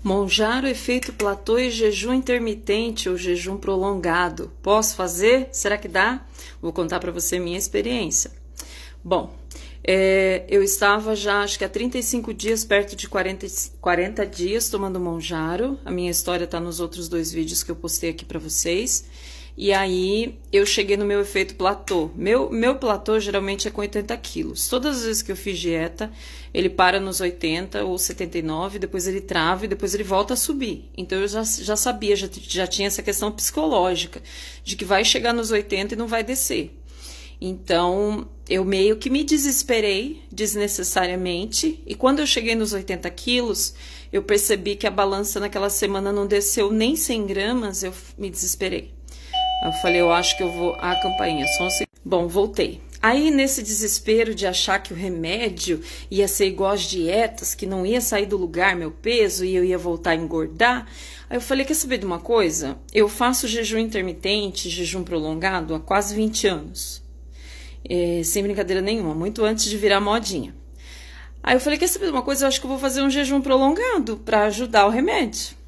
Monjaro, efeito platô e jejum intermitente ou jejum prolongado. Posso fazer? Será que dá? Vou contar para você minha experiência. Bom, eu estava já, acho que há 35 dias, perto de 40 dias, tomando Monjaro. A minha história está nos outros 2 vídeos que eu postei aqui para vocês. E aí, eu cheguei no meu efeito platô. Meu platô geralmente é com 80 quilos. Todas as vezes que eu fiz dieta, ele para nos 80 ou 79, depois ele trava e depois ele volta a subir. Então, eu já sabia, já tinha essa questão psicológica, de que vai chegar nos 80 e não vai descer. Então, eu meio que me desesperei desnecessariamente. E quando eu cheguei nos 80 quilos, eu percebi que a balança naquela semana não desceu nem 100 gramas, eu me desesperei. Eu falei, eu acho que eu vou... Ah, a campainha, só assim. Bom, voltei. Aí, nesse desespero de achar que o remédio ia ser igual às dietas, que não ia sair do lugar meu peso e eu ia voltar a engordar, aí eu falei, quer saber de uma coisa? Eu faço jejum intermitente, jejum prolongado há quase 20 anos. Sem brincadeira nenhuma, muito antes de virar modinha. Aí eu falei, quer saber de uma coisa? Eu acho que eu vou fazer um jejum prolongado para ajudar o remédio.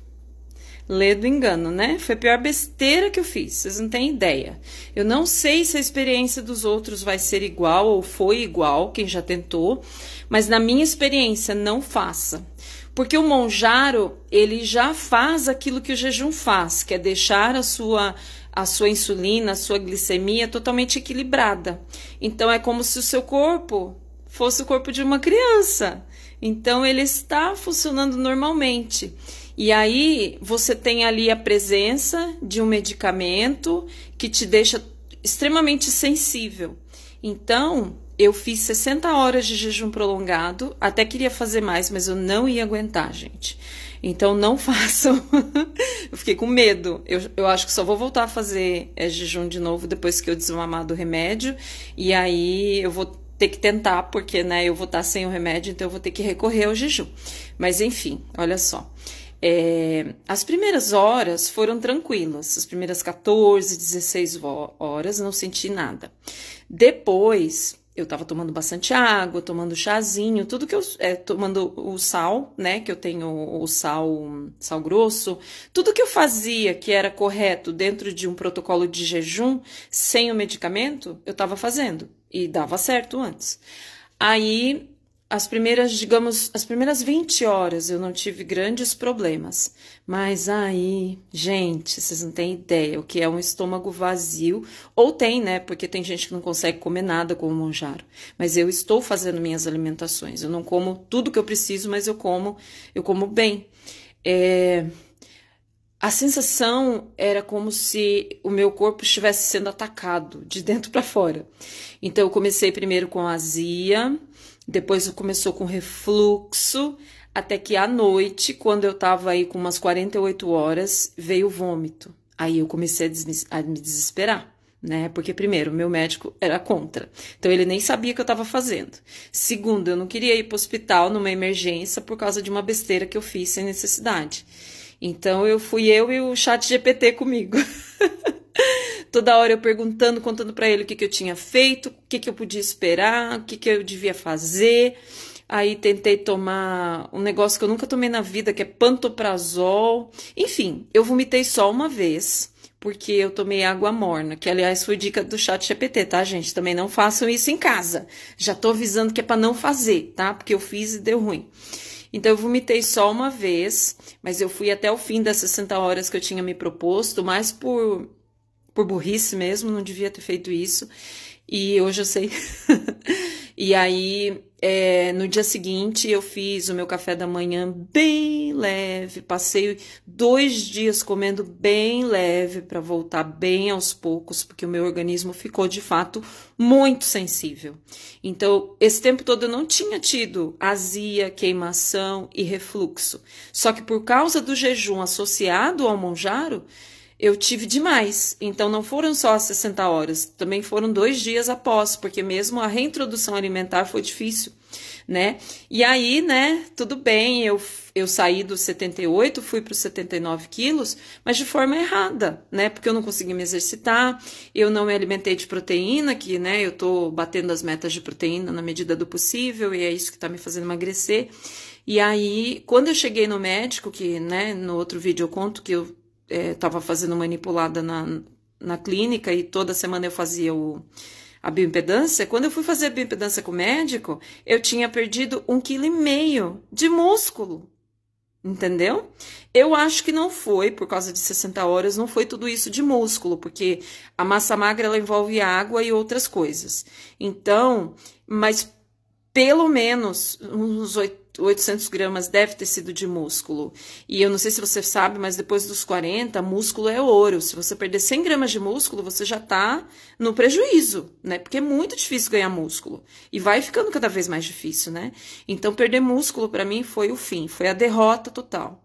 Lê do engano, né? Foi a pior besteira que eu fiz, vocês não têm ideia. Eu não sei se a experiência dos outros vai ser igual ou foi igual, quem já tentou, mas na minha experiência, não faça. Porque o Monjaro, ele já faz aquilo que o jejum faz, que é deixar a sua insulina, a sua glicemia totalmente equilibrada. Então, é como se o seu corpo fosse o corpo de uma criança. Então, ele está funcionando normalmente. E aí, você tem ali a presença de um medicamento que te deixa extremamente sensível. Então, eu fiz 60 horas de jejum prolongado, até queria fazer mais, mas eu não ia aguentar, gente. Então, não façam. Eu fiquei com medo. Eu acho que só vou voltar a fazer jejum de novo depois que eu desmamar do remédio. E aí, eu vou ter que tentar, porque né, eu vou estar sem o remédio, então eu vou ter que recorrer ao jejum. Mas, enfim, olha só. As primeiras horas foram tranquilas, as primeiras 14, 16 horas, não senti nada. Depois, eu tava tomando bastante água, tomando chazinho, tudo que eu... tomando o sal, né, que eu tenho o sal grosso, tudo que eu fazia que era correto dentro de um protocolo de jejum, sem o medicamento, eu tava fazendo, e dava certo antes. Aí... as primeiras 20 horas eu não tive grandes problemas, mas aí, gente, vocês não têm ideia o que é um estômago vazio, ou tem, né, porque tem gente que não consegue comer nada com o Monjaro, mas eu estou fazendo minhas alimentações, eu não como tudo que eu preciso, mas eu como bem. A sensação era como se o meu corpo estivesse sendo atacado de dentro para fora. Então, eu comecei primeiro com azia, depois começou com refluxo, até que à noite, quando eu tava aí com umas 48 horas, veio o vômito. Aí eu comecei a me desesperar, né? Porque primeiro, meu médico era contra. Então ele nem sabia o que eu tava fazendo. Segundo, eu não queria ir pro hospital numa emergência por causa de uma besteira que eu fiz sem necessidade. Então eu e o ChatGPT comigo. Toda hora eu perguntando, contando para ele o que eu tinha feito, o que eu podia esperar, o que eu devia fazer. Aí tentei tomar um negócio que eu nunca tomei na vida, que é pantoprazol. Enfim, eu vomitei só uma vez, porque eu tomei água morna, que aliás foi dica do ChatGPT, tá, gente? Também não façam isso em casa. Já tô avisando que é para não fazer, tá? Porque eu fiz e deu ruim. Então, eu vomitei só uma vez, mas eu fui até o fim das 60 horas que eu tinha me proposto, mais por burrice mesmo, não devia ter feito isso, e hoje eu sei. E aí, no dia seguinte, eu fiz o meu café da manhã bem leve, passei 2 dias comendo bem leve para voltar bem aos poucos, porque o meu organismo ficou, de fato, muito sensível. Então, esse tempo todo eu não tinha tido azia, queimação e refluxo. Só que por causa do jejum associado ao Monjaro, eu tive demais, então não foram só as 60 horas, também foram 2 dias após, porque mesmo a reintrodução alimentar foi difícil, né? E aí, né, tudo bem, eu saí dos 78, fui para os 79 quilos, mas de forma errada, né? Porque eu não consegui me exercitar, eu não me alimentei de proteína, que, né, eu tô batendo as metas de proteína na medida do possível, e é isso que tá me fazendo emagrecer. E aí, quando eu cheguei no médico, que, né, no outro vídeo eu conto que eu tava fazendo manipulada na clínica e toda semana eu fazia a bioimpedância, quando eu fui fazer a bioimpedância com o médico, eu tinha perdido 1,5 kg de músculo. Entendeu? Eu acho que não foi, por causa de 60 horas, não foi tudo isso de músculo, porque a massa magra ela envolve água e outras coisas. Então, mas pelo menos uns 800 gramas deve ter sido de músculo. E eu não sei se você sabe, mas depois dos 40, músculo é ouro. Se você perder 100 gramas de músculo, você já tá no prejuízo, né? Porque é muito difícil ganhar músculo. E vai ficando cada vez mais difícil, né? Então, perder músculo para mim foi o fim, foi a derrota total.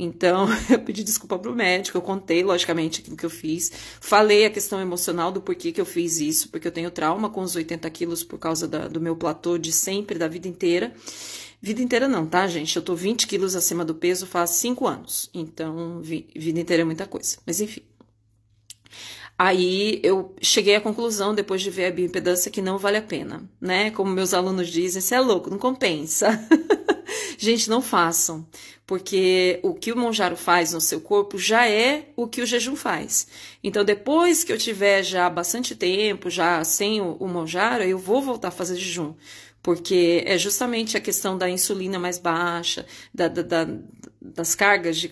Então, eu pedi desculpa pro médico, eu contei, logicamente, aquilo que eu fiz. Falei a questão emocional do porquê que eu fiz isso, porque eu tenho trauma com os 80 quilos por causa do meu platô de sempre, da vida inteira. Vida inteira não, tá, gente? Eu tô 20 quilos acima do peso faz 5 anos. Então, vida inteira é muita coisa. Mas, enfim. Aí, eu cheguei à conclusão, depois de ver a bioimpedância, que não vale a pena, né? Como meus alunos dizem, você é louco, não compensa. Gente, não façam, porque o que o Monjaro faz no seu corpo já é o que o jejum faz. Então, depois que eu tiver já bastante tempo, já sem o Monjaro, eu vou voltar a fazer jejum, porque é justamente a questão da insulina mais baixa, das cargas de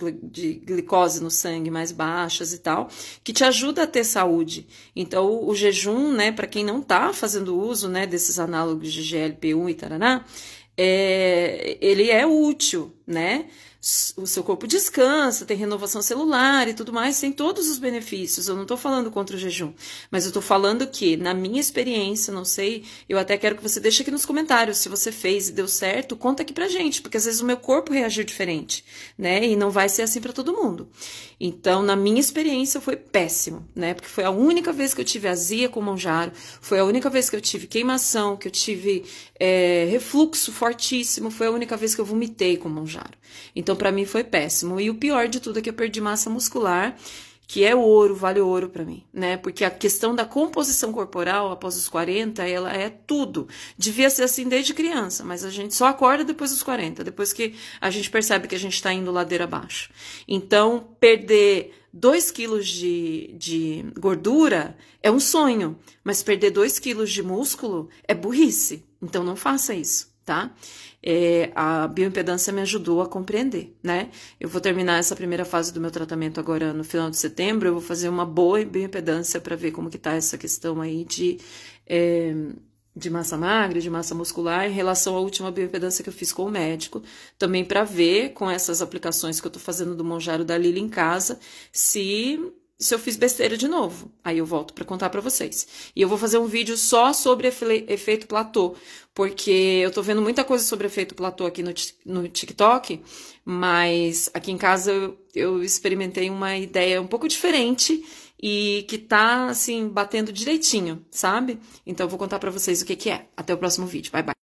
glicose no sangue mais baixas e tal, que te ajuda a ter saúde. Então, o jejum, né, para quem não tá fazendo uso, né, desses análogos de GLP-1 e taraná, ele é útil, né? O seu corpo descansa, tem renovação celular e tudo mais, tem todos os benefícios. Eu não tô falando contra o jejum, mas eu tô falando que, na minha experiência, não sei, eu até quero que você deixe aqui nos comentários se você fez e deu certo, conta aqui pra gente, porque às vezes o meu corpo reagiu diferente, né? E não vai ser assim pra todo mundo. Então, na minha experiência, foi péssimo, né? Porque foi a única vez que eu tive azia com o Monjaro, foi a única vez que eu tive queimação, que eu tive refluxo fortíssimo, foi a única vez que eu vomitei com o Monjaro. Então, pra mim foi péssimo. E o pior de tudo é que eu perdi massa muscular, que é ouro, vale ouro pra mim, né? Porque a questão da composição corporal após os 40, ela é tudo. Devia ser assim desde criança, mas a gente só acorda depois dos 40, depois que a gente percebe que a gente tá indo ladeira abaixo. Então, perder 2 quilos de gordura é um sonho, mas perder 2 quilos de músculo é burrice. Então, não faça isso, tá? A bioimpedância me ajudou a compreender, né? Eu vou terminar essa primeira fase do meu tratamento agora no final de setembro, eu vou fazer uma boa bioimpedância para ver como que tá essa questão aí de massa magra, de massa muscular, em relação à última bioimpedância que eu fiz com o médico, também para ver, com essas aplicações que eu tô fazendo do Monjaro da Lili em casa, se eu fiz besteira de novo. Aí eu volto para contar para vocês. E eu vou fazer um vídeo só sobre efeito platô, porque eu tô vendo muita coisa sobre efeito platô aqui no TikTok, mas aqui em casa eu experimentei uma ideia um pouco diferente e que tá, assim, batendo direitinho, sabe? Então eu vou contar para vocês o que que é. Até o próximo vídeo. Bye, bye.